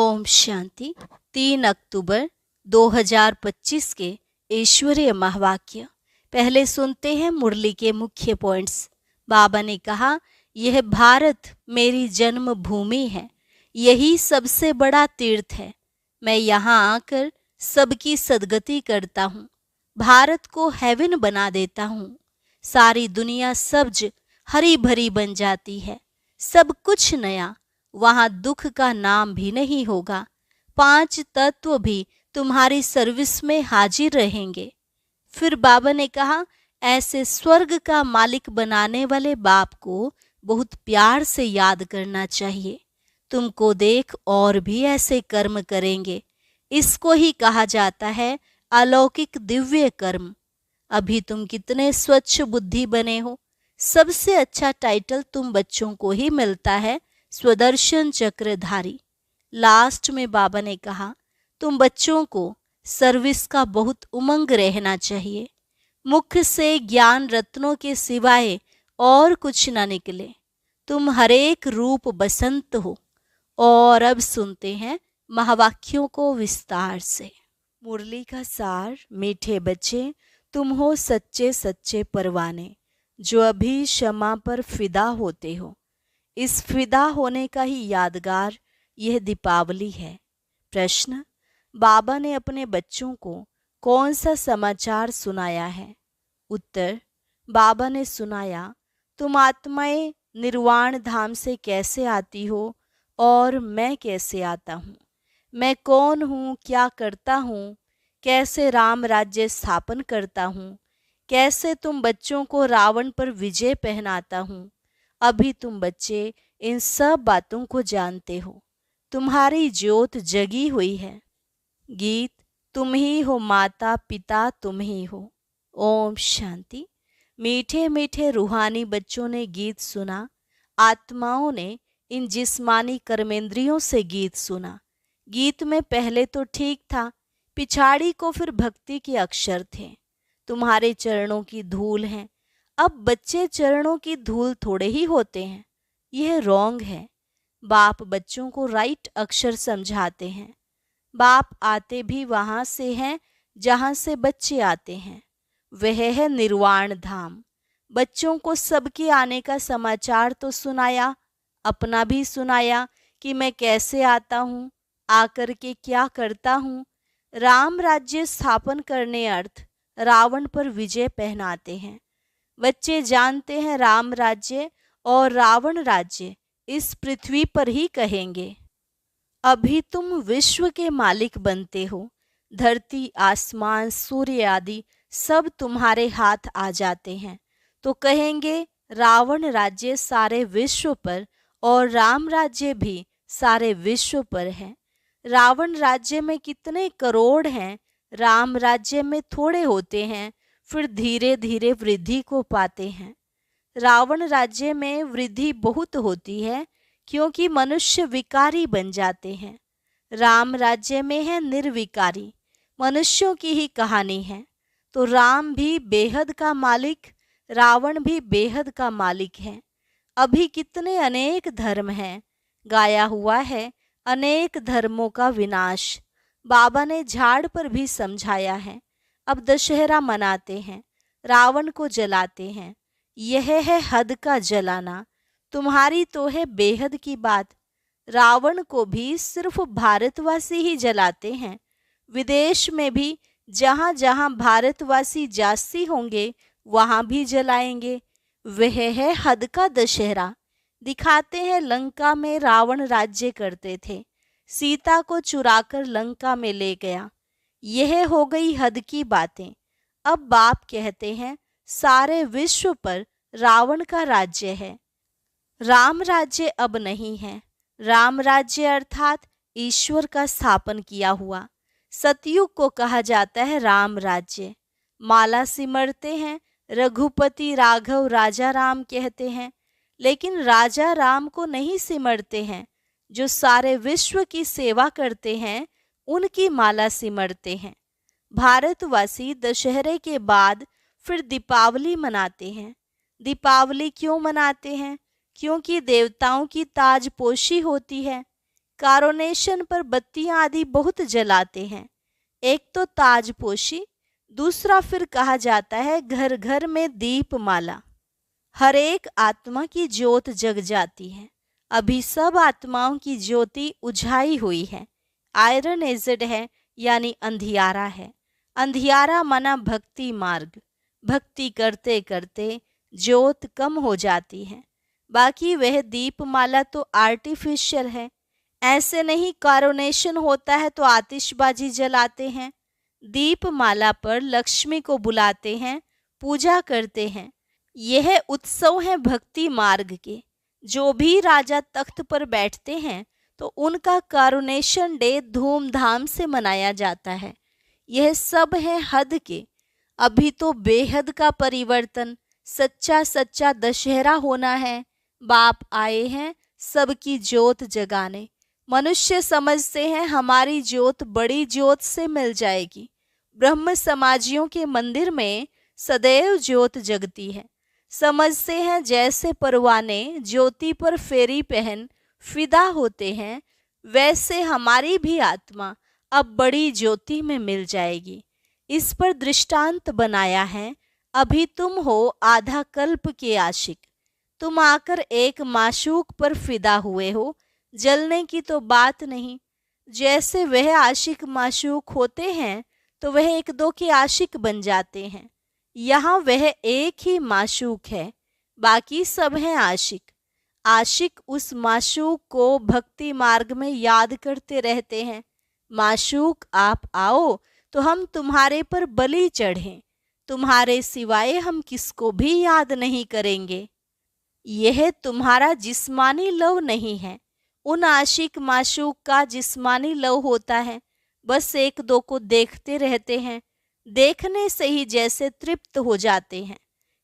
ओम शांति। 3 अक्टूबर 2025 के ईश्वरीय महावाक्य। पहले सुनते हैं मुरली के मुख्य पॉइंट्स। बाबा ने कहा, यह भारत मेरी जन्मभूमि है, यही सबसे बड़ा तीर्थ है। मैं यहाँ आकर सबकी सद्गति करता हूँ, भारत को हेवन बना देता हूँ। सारी दुनिया सब्ज हरी भरी बन जाती है, सब कुछ नया, वहाँ दुख का नाम भी नहीं होगा। 5 तत्व भी तुम्हारी सर्विस में हाजिर रहेंगे। फिर बाबा ने कहा, ऐसे स्वर्ग का मालिक बनाने वाले बाप को बहुत प्यार से याद करना चाहिए। तुमको देख और भी ऐसे कर्म करेंगे। इसको ही कहा जाता है अलौकिक दिव्य कर्म। अभी तुम कितने स्वच्छ बुद्धि बने हो। सबसे अच्छा टाइटल तुम बच्चों को ही मिलता है, स्वदर्शन चक्रधारी। लास्ट में बाबा ने कहा, तुम बच्चों को सर्विस का बहुत उमंग रहना चाहिए। मुख से ज्ञान रत्नों के सिवाय और कुछ ना निकले। तुम हरेक रूप बसंत हो। और अब सुनते हैं महावाक्यों को विस्तार से। मुरली का सार। मीठे बच्चे, तुम हो सच्चे सच्चे परवाने, जो अभी क्षमा पर फिदा होते हो। इस फिदा होने का ही यादगार यह दीपावली है। प्रश्न, बाबा ने अपने बच्चों को कौन सा समाचार सुनाया है? उत्तर, बाबा ने सुनाया, तुम आत्माएं निर्वाण धाम से कैसे आती हो और मैं कैसे आता हूँ। मैं कौन हूँ, क्या करता हूँ, कैसे राम राज्य स्थापन करता हूँ, कैसे तुम बच्चों को रावण पर विजय पहनाता हूँ। अभी तुम बच्चे इन सब बातों को जानते हो। तुम्हारी ज्योत जगी हुई है। गीत, तुम ही हो माता पिता, तुम ही हो। ओम शांति। मीठे मीठे रूहानी बच्चों ने गीत सुना। आत्माओं ने इन जिस्मानी कर्मेंद्रियों से गीत सुना। गीत में पहले तो ठीक था, पिछाड़ी को फिर भक्ति के अक्षर थे। तुम्हारे चरणों की धूल है। अब बच्चे चरणों की धूल थोड़े ही होते हैं, यह रॉन्ग है। बाप बच्चों को राइट अक्षर समझाते हैं। बाप आते भी वहां से हैं जहां से बच्चे आते हैं, वह है निर्वाण धाम। बच्चों को सबके आने का समाचार तो सुनाया, अपना भी सुनाया कि मैं कैसे आता हूँ, आकर के क्या करता हूँ। राम राज्य स्थापन करने अर्थ रावण पर विजय पहनाते हैं। बच्चे जानते हैं राम राज्य और रावण राज्य इस पृथ्वी पर ही कहेंगे। अभी तुम विश्व के मालिक बनते हो। धरती, आसमान, सूर्य आदि सब तुम्हारे हाथ आ जाते हैं तो कहेंगे रावण राज्य सारे विश्व पर और राम राज्य भी सारे विश्व पर है। रावण राज्य में कितने करोड़ हैं, राम राज्य में थोड़े होते हैं, फिर धीरे धीरे वृद्धि को पाते हैं। रावण राज्य में वृद्धि बहुत होती है क्योंकि मनुष्य विकारी बन जाते हैं। राम राज्य में है निर्विकारी, मनुष्यों की ही कहानी है। तो राम भी बेहद का मालिक, रावण भी बेहद का मालिक है। अभी कितने अनेक धर्म हैं, गाया हुआ है अनेक धर्मों का विनाश। बाबा ने झाड़ पर भी समझाया है। अब दशहरा मनाते हैं, रावण को जलाते हैं, यह है हद का जलाना। तुम्हारी तो है बेहद की बात। रावण को भी सिर्फ भारतवासी ही जलाते हैं। विदेश में भी जहाँ जहाँ भारतवासी जास्ती होंगे वहाँ भी जलाएंगे। वह है हद का दशहरा। दिखाते हैं लंका में रावण राज्य करते थे, सीता को चुराकर लंका में ले गया। यह हो गई हद की बातें। अब बाप कहते हैं सारे विश्व पर रावण का राज्य है, राम राज्य अब नहीं है। राम राज्य अर्थात ईश्वर का स्थापन किया हुआ। सतयुग को कहा जाता है राम राज्य। माला सिमरते हैं, रघुपति राघव राजा राम कहते हैं, लेकिन राजा राम को नहीं सिमरते हैं। जो सारे विश्व की सेवा करते हैं उनकी माला सिमरते हैं। भारतवासी दशहरे के बाद फिर दीपावली मनाते हैं। दीपावली क्यों मनाते हैं? क्योंकि देवताओं की ताजपोशी होती है। कारोनेशन पर बत्तियां आदि बहुत जलाते हैं। एक तो ताजपोशी, दूसरा फिर कहा जाता है घर घर में दीपमाला। हर एक आत्मा की ज्योत जग जाती है। अभी सब आत्माओं की ज्योति उझाई हुई है। आयरन एजेड है, यानी अंधियारा है। अंधियारा माना भक्ति मार्ग। भक्ति करते करते ज्योत कम हो जाती है। बाकी वह दीपमाला तो आर्टिफिशियल है। ऐसे नहीं कारोनेशन होता है तो आतिशबाजी जलाते हैं। दीपमाला पर लक्ष्मी को बुलाते हैं, पूजा करते हैं। यह उत्सव है भक्ति मार्ग के। जो भी राजा तख्त पर बैठते हैं तो उनका कारोनेशन डे धूमधाम से मनाया जाता है। यह सब है हद के। अभी तो बेहद का परिवर्तन, सच्चा सच्चा दशहरा होना है। बाप आए हैं सबकी ज्योत जगाने। मनुष्य समझते हैं हमारी ज्योत बड़ी ज्योत से मिल जाएगी। ब्रह्म समाजियों के मंदिर में सदैव ज्योत जगती है। समझते हैं जैसे परवाने ज्योति पर फेरी पहन फिदा होते हैं, वैसे हमारी भी आत्मा अब बड़ी ज्योति में मिल जाएगी। इस पर दृष्टांत बनाया है। अभी तुम हो आधा कल्प के आशिक। तुम आकर एक माशूक पर फिदा हुए हो, जलने की तो बात नहीं। जैसे वह आशिक माशूक होते हैं तो वह एक दो के आशिक बन जाते हैं। यहाँ वह एक ही माशूक है, बाकी सब हैं आशिक। आशिक उस माशूक को भक्ति मार्ग में याद करते रहते हैं। माशूक आप आओ तो हम तुम्हारे पर बलि चढ़ें, तुम्हारे सिवाय हम किसको भी याद नहीं करेंगे। यह तुम्हारा जिस्मानी लव नहीं है। उन आशिक माशूक का जिस्मानी लव होता है। बस एक दो को देखते रहते हैं, देखने से ही जैसे तृप्त हो जाते हैं।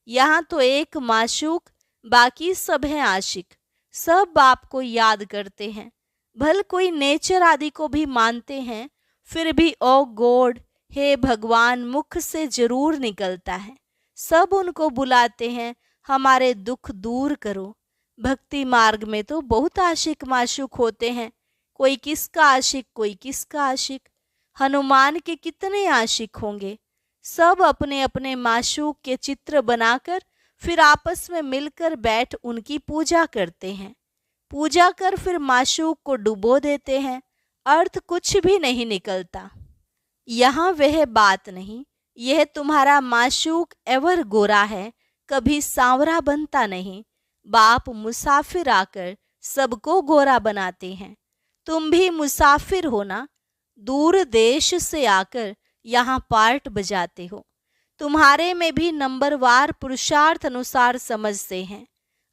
यहाँ तो एक माशूक, बाकी सब हैं आशिक। सब बाप को याद करते हैं। भल कोई नेचर आदि को भी मानते हैं, फिर भी ओ गॉड, हे भगवान मुख से जरूर निकलता है। सब उनको बुलाते हैं, हमारे दुख दूर करो। भक्ति मार्ग में तो बहुत आशिक माशूक होते हैं। कोई किसका आशिक, कोई किसका आशिक। हनुमान के कितने आशिक होंगे। सब अपने अपने माशूक के चित्र बनाकर फिर आपस में मिलकर बैठ उनकी पूजा करते हैं। पूजा कर फिर माशूक को डुबो देते हैं। अर्थ कुछ भी नहीं निकलता। यहाँ वह बात नहीं। यह तुम्हारा माशूक एवर गोरा है, कभी सांवरा बनता नहीं। बाप मुसाफिर आकर सबको गोरा बनाते हैं। तुम भी मुसाफिर हो ना, दूर देश से आकर यहाँ पार्ट बजाते हो। तुम्हारे में भी नंबरवार पुरुषार्थ अनुसार समझते हैं।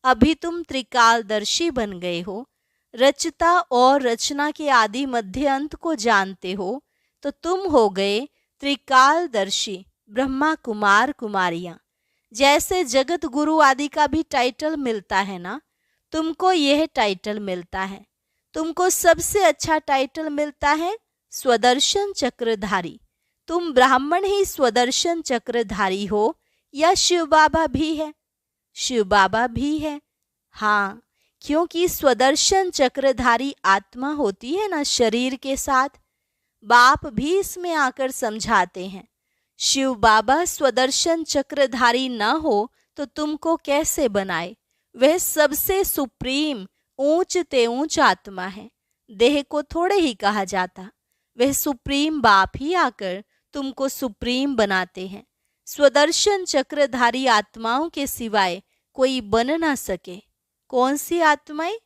अभी तुम त्रिकालदर्शी बन गए हो। रचता और रचना के आदि मध्य अंत को जानते हो तो तुम हो गए त्रिकालदर्शी ब्रह्मा कुमार कुमारियां। जैसे जगत गुरु आदि का भी टाइटल मिलता है ना, तुमको यह टाइटल मिलता है। तुमको सबसे अच्छा टाइटल मिलता है स्वदर्शन चक्रधारी। तुम ब्राह्मण ही स्वदर्शन चक्रधारी हो या शिव बाबा भी है? शिव बाबा भी है, हाँ, क्योंकि स्वदर्शन चक्रधारी आत्मा होती है ना शरीर के साथ। बाप भी इसमें आकर समझाते हैं। शिव बाबा स्वदर्शन चक्रधारी न हो तो तुमको कैसे बनाए? वह सबसे सुप्रीम ऊंच ते ऊंच आत्मा है। देह को थोड़े ही कहा जाता। वह सुप्रीम बाप ही आकर तुमको सुप्रीम बनाते हैं। स्वदर्शन चक्रधारी आत्माओं के सिवाय कोई बन ना सके। कौन सी आत्माएं?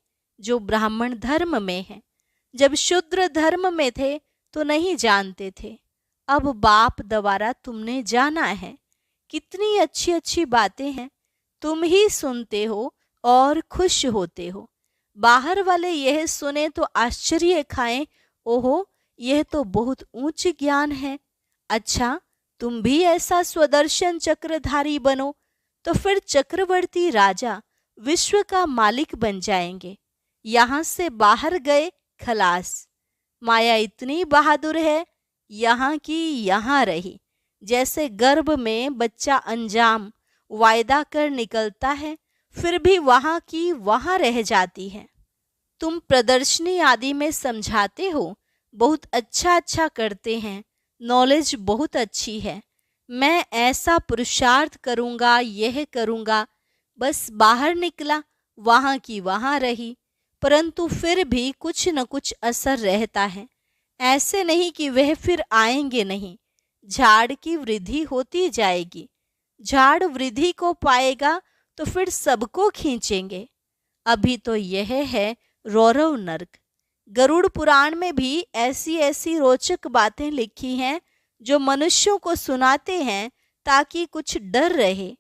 जो ब्राह्मण धर्म में है। जब शूद्र धर्म में थे तो नहीं जानते थे, अब बाप द्वारा तुमने जाना है। कितनी अच्छी अच्छी बातें हैं, तुम ही सुनते हो और खुश होते हो। बाहर वाले यह सुने तो आश्चर्य खाएं, ओहो यह तो बहुत ऊंच ज्ञान है। अच्छा, तुम भी ऐसा स्वदर्शन चक्रधारी बनो तो फिर चक्रवर्ती राजा विश्व का मालिक बन जाएंगे। यहाँ से बाहर गए खलास। माया इतनी बहादुर है, यहाँ की यहाँ रही। जैसे गर्भ में बच्चा अंजाम वायदा कर निकलता है, फिर भी वहाँ की वहाँ रह जाती है। तुम प्रदर्शनी आदि में समझाते हो, बहुत अच्छा करते हैं, नॉलेज बहुत अच्छी है। मैं ऐसा पुरुषार्थ करूँगा, यह करूँगा। बस बाहर निकला, वहाँ की वहाँ रही, परंतु फिर भी कुछ न कुछ असर रहता है। ऐसे नहीं कि वह फिर आएंगे नहीं। झाड़ की वृद्धि होती जाएगी। झाड़ वृद्धि को पाएगा तो फिर सबको खींचेंगे। अभी तो यह है रौरव नर्क। गरुड़ पुराण में भी ऐसी ऐसी रोचक बातें लिखी हैं जो मनुष्यों को सुनाते हैं ताकि कुछ डर रहे।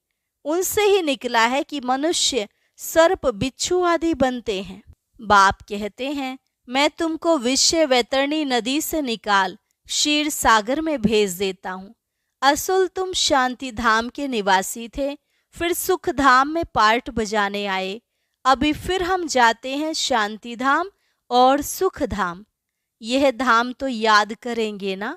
उनसे ही निकला है कि मनुष्य सर्प बिच्छू आदि बनते हैं। बाप कहते हैं, मैं तुमको विषय वैतरणी नदी से निकाल क्षीर सागर में भेज देता हूँ। असुल तुम शांति धाम के निवासी थे, फिर सुख धाम में पार्ट बजाने आए। अभी फिर हम जाते हैं शांति धाम और सुख धाम। यह धाम तो याद करेंगे ना?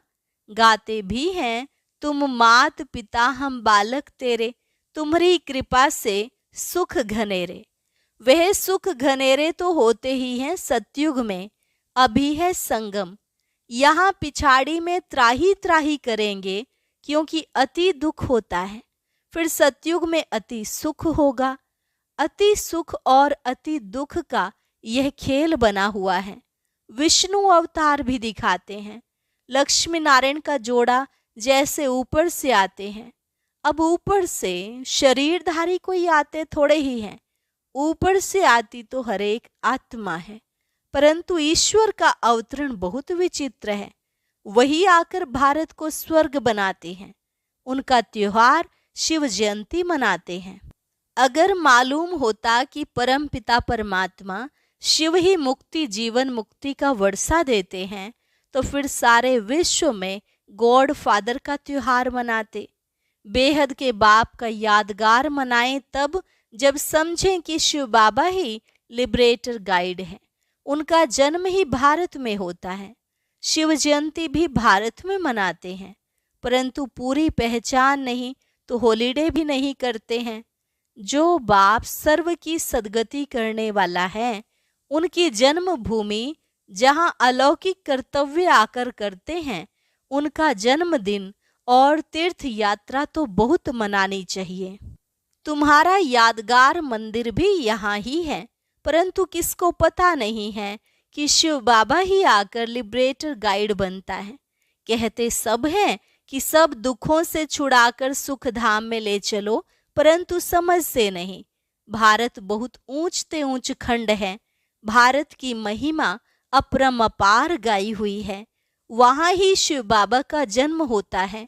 गाते भी हैं, तुम मात पिता हम बालक तेरे, तुम्हारी कृपा से सुख घनेरे। वह सुख घनेरे तो होते ही हैं सतयुग में। अभी है संगम। यहाँ पिछाड़ी में त्राही त्राही करेंगे क्योंकि अति दुख होता है। फिर सतयुग में अति सुख होगा। अति सुख और अति दुख का यह खेल बना हुआ है। विष्णु अवतार भी दिखाते हैं। लक्ष्मी नारायण का जोड़ा जैसे ऊपर से आते हैं। अब ऊपर से शरीरधारी कोई आते थोड़े ही हैं। ऊपर से आती तो हर एक आत्मा है, परंतु ईश्वर का अवतरण बहुत विचित्र है। वही आकर भारत को स्वर्ग बनाते हैं। उनका त्योहार शिव जयंती मनाते हैं। अगर मालूम होता कि परम पिता परमात्मा शिव ही मुक्ति जीवन मुक्ति का वर्षा देते हैं, तो फिर सारे विश्व में गॉड फादर का त्योहार मनाते। बेहद के बाप का यादगार मनाएं तब जब समझें कि शिव बाबा ही लिबरेटर गाइड है। उनका जन्म ही भारत में होता है। शिव जयंती भी भारत में मनाते हैं, परंतु पूरी पहचान नहीं तो हॉलीडे भी नहीं करते हैं। जो बाप सर्व की सद्गति करने वाला है, उनकी जन्म भूमि जहाँ अलौकिक कर्तव्य आकर करते हैं, उनका जन्मदिन और तीर्थ यात्रा तो बहुत मनानी चाहिए। तुम्हारा यादगार मंदिर भी यहाँ ही है, परंतु किसको पता नहीं है कि शिव बाबा ही आकर लिबरेटर गाइड बनता है। कहते सब हैं कि सब दुखों से छुड़ाकर सुख धाम में ले चलो, परंतु समझते नहीं। भारत बहुत ऊंचते ऊंच खंड है। भारत की महिमा अपरंपार गाई हुई है। वहाँ ही शिव बाबा का जन्म होता है।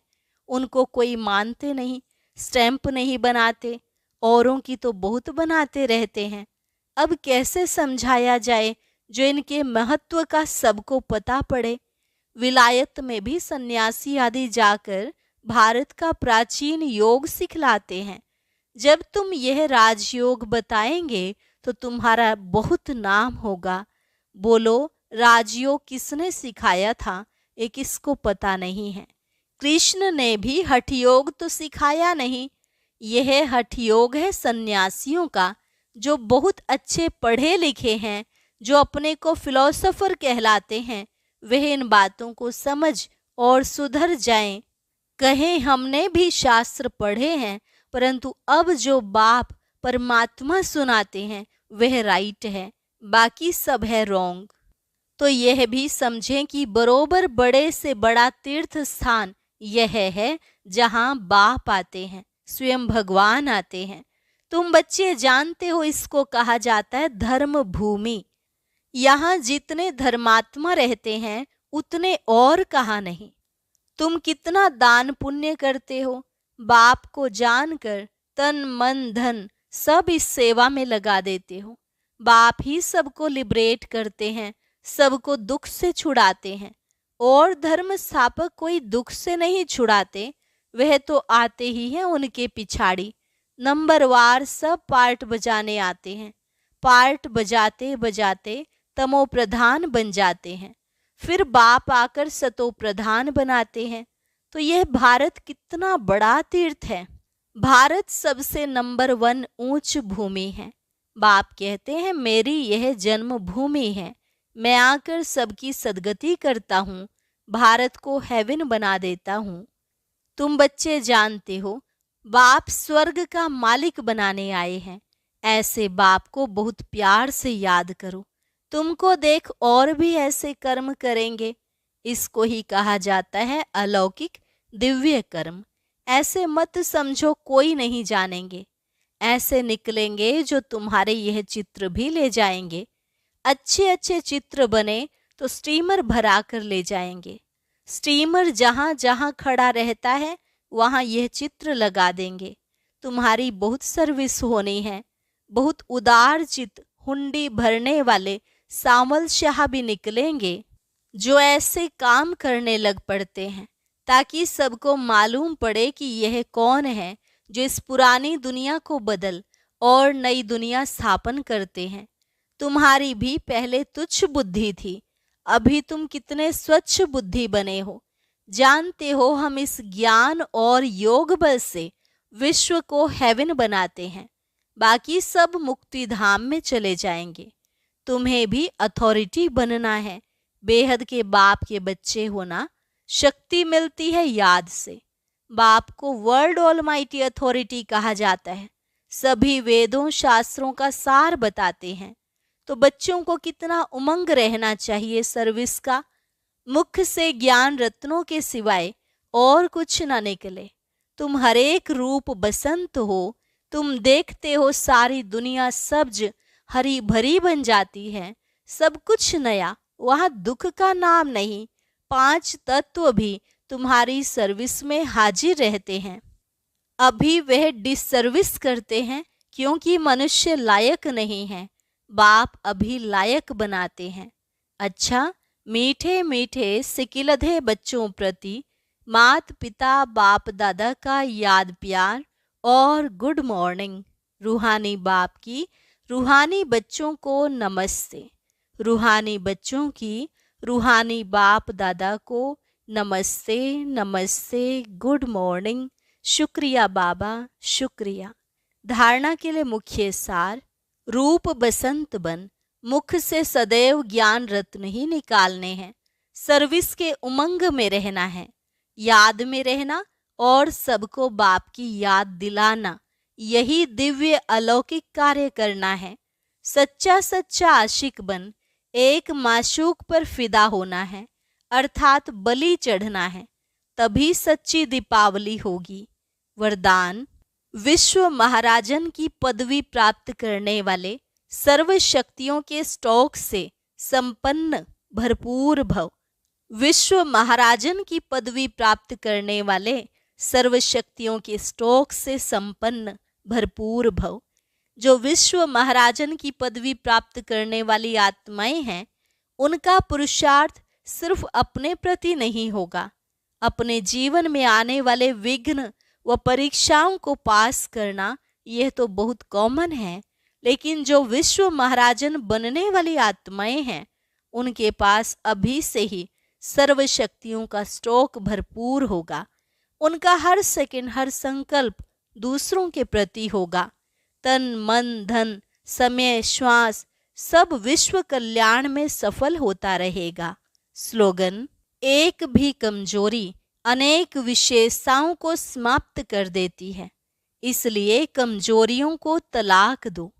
उनको कोई मानते नहीं, स्टैंप नहीं बनाते, औरों की तो बहुत बनाते रहते हैं। अब कैसे समझाया जाए जो इनके महत्व का सबको पता पड़े। विलायत में भी सन्यासी आदि जाकर भारत का प्राचीन योग सिखलाते हैं। जब तुम यह राजयोग बताएंगे तो तुम्हारा बहुत नाम होगा। बोलो, राजयोग किसने सिखाया था, ये किसको पता नहीं है। कृष्ण ने भी हठयोग तो सिखाया नहीं। यह हठयोग है सन्यासियों का, जो बहुत अच्छे पढ़े लिखे हैं, जो अपने को फिलोसोफर कहलाते हैं। वह इन बातों को समझ और सुधर जाएं। कहें हमने भी शास्त्र पढ़े हैं, परंतु अब जो बाप परमात्मा सुनाते हैं वह राइट है, बाकी सब है रॉन्ग। तो यह भी समझें कि बरोबर बड़े से बड़ा तीर्थ स्थान यह है जहाँ बाप आते हैं, स्वयं भगवान आते हैं। तुम बच्चे जानते हो, इसको कहा जाता है धर्म भूमि। यहाँ जितने धर्मात्मा रहते हैं उतने और कहाँ नहीं। तुम कितना दान पुण्य करते हो, बाप को जानकर तन मन धन सब इस सेवा में लगा देते हो। बाप ही सबको लिबरेट करते हैं, सबको दुख से छुड़ाते हैं। और धर्म स्थापक कोई दुख से नहीं छुड़ाते, वह तो आते ही हैं उनके पिछाड़ी। नंबरवार सब पार्ट बजाने आते हैं। पार्ट बजाते बजाते तमो प्रधान बन जाते हैं, फिर बाप आकर सतो प्रधान बनाते हैं। तो यह भारत कितना बड़ा तीर्थ है। भारत सबसे नंबर 1 ऊंच भूमि है। बाप कहते हैं मेरी यह जन्मभूमि है, मैं आकर सबकी सद्गति करता हूँ, भारत को हेवन बना देता हूँ। तुम बच्चे जानते हो बाप स्वर्ग का मालिक बनाने आए हैं। ऐसे बाप को बहुत प्यार से याद करो, तुमको देख और भी ऐसे कर्म करेंगे। इसको ही कहा जाता है अलौकिक दिव्य कर्म। ऐसे मत समझो कोई नहीं जानेंगे, ऐसे निकलेंगे जो तुम्हारे यह चित्र भी ले जाएंगे। अच्छे अच्छे चित्र बने तो स्टीमर भरा कर ले जाएंगे। स्टीमर जहाँ जहाँ खड़ा रहता है वहाँ यह चित्र लगा देंगे। तुम्हारी बहुत सर्विस होनी है। बहुत उदार चित्त हुंडी भरने वाले सामल शाह भी निकलेंगे जो ऐसे काम करने लग पड़ते हैं ताकि सबको मालूम पड़े कि यह कौन है जो इस पुरानी दुनिया को बदल और नई दुनिया स्थापन करते हैं। तुम्हारी भी पहले तुच्छ बुद्धि थी, अभी तुम कितने स्वच्छ बुद्धि बने हो। जानते हो हम इस ज्ञान और योग बल से विश्व को हेवन बनाते हैं, बाकी सब मुक्ति धाम में चले जाएंगे। तुम्हें भी अथॉरिटी बनना है। बेहद के बाप के बच्चे होना, शक्ति मिलती है याद से। बाप को वर्ल्ड ऑलमाइटी अथॉरिटी कहा जाता है। सभी वेदों शास्त्रों का सार बताते हैं। तो बच्चों को कितना उमंग रहना चाहिए सर्विस का। मुख से ज्ञान रत्नों के सिवाय और कुछ ना निकले। तुम हरेक रूप बसंत हो। तुम देखते हो सारी दुनिया सब्ज हरी भरी बन जाती है, सब कुछ नया, वहां दुख का नाम नहीं। 5 तत्व भी तुम्हारी सर्विस में हाजिर रहते हैं। अभी वह डिसर्विस करते हैं क्योंकि मनुष्य लायक नहीं है। बाप अभी लायक बनाते हैं। अच्छा, मीठे मीठे सिकिलधे बच्चों प्रति मात पिता बाप दादा का याद प्यार और गुड मॉर्निंग। रूहानी बाप की रूहानी बच्चों को नमस्ते। रूहानी बच्चों की रूहानी बाप दादा को नमस्ते नमस्ते, गुड मॉर्निंग। शुक्रिया बाबा, शुक्रिया। धारणा के लिए मुख्य सार, रूप बसंत बन, मुख से सदैव ज्ञान रत्न ही निकालने हैं। सर्विस के उमंग में रहना है, याद में रहना और सबको बाप की याद दिलाना, यही दिव्य अलौकिक कार्य करना है। सच्चा सच्चा आशिक बन एक माशूक पर फिदा होना है, अर्थात बलि चढ़ना है, तभी सच्ची दीपावली होगी। वरदान, विश्व महाराजन की पदवी प्राप्त करने वाले सर्व शक्तियों के स्टॉक से संपन्न भरपूर भव। विश्व महाराजन की पदवी प्राप्त करने वाले सर्व शक्तियों के स्टॉक से संपन्न भरपूर भव। जो विश्व महाराजन की पदवी प्राप्त करने वाली आत्माएं हैं, उनका पुरुषार्थ सिर्फ अपने प्रति नहीं होगा। अपने जीवन में आने वाले विघ्न व परीक्षाओं को पास करना यह तो बहुत कॉमन है, लेकिन जो विश्व महाराजन बनने वाली आत्माएं हैं, उनके पास अभी से ही सर्व शक्तियों का स्टॉक भरपूर होगा। उनका हर सेकंड, हर संकल्प दूसरों के प्रति होगा। तन मन धन समय श्वास सब विश्व कल्याण में सफल होता रहेगा। स्लोगन, एक भी कमजोरी अनेक विशेषताओं को समाप्त कर देती है, इसलिए कमजोरियों को तलाक दो।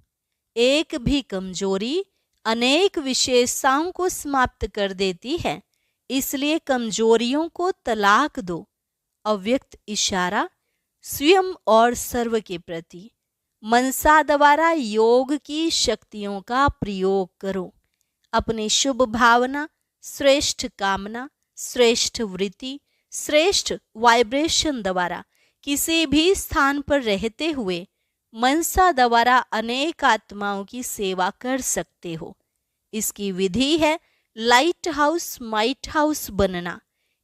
एक भी कमजोरी अनेक विशेषताओं को समाप्त कर देती है, इसलिए कमजोरियों को तलाक दो। अव्यक्त इशारा स्वयं और सर्व के प्रति मनसा द्वारा योग की शक्तियों का प्रयोग करो। अपनी शुभ भावना, श्रेष्ठ कामना, श्रेष्ठ वृत्ति, श्रेष्ठ वाइब्रेशन द्वारा किसी भी स्थान पर रहते हुए मनसा द्वारा अनेक आत्माओं की सेवा कर सकते हो। इसकी विधि है लाइट हाउस माइट हाउस बनना।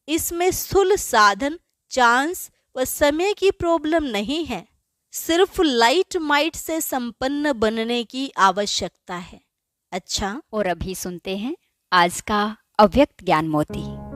इसमें स्थूल साधन, चांस व समय की प्रॉब्लम नहीं है, सिर्फ लाइट माइट से संपन्न बनने की आवश्यकता है। अच्छा, और अभी सुनते हैं आज का अव्यक्त ज्ञान मोती।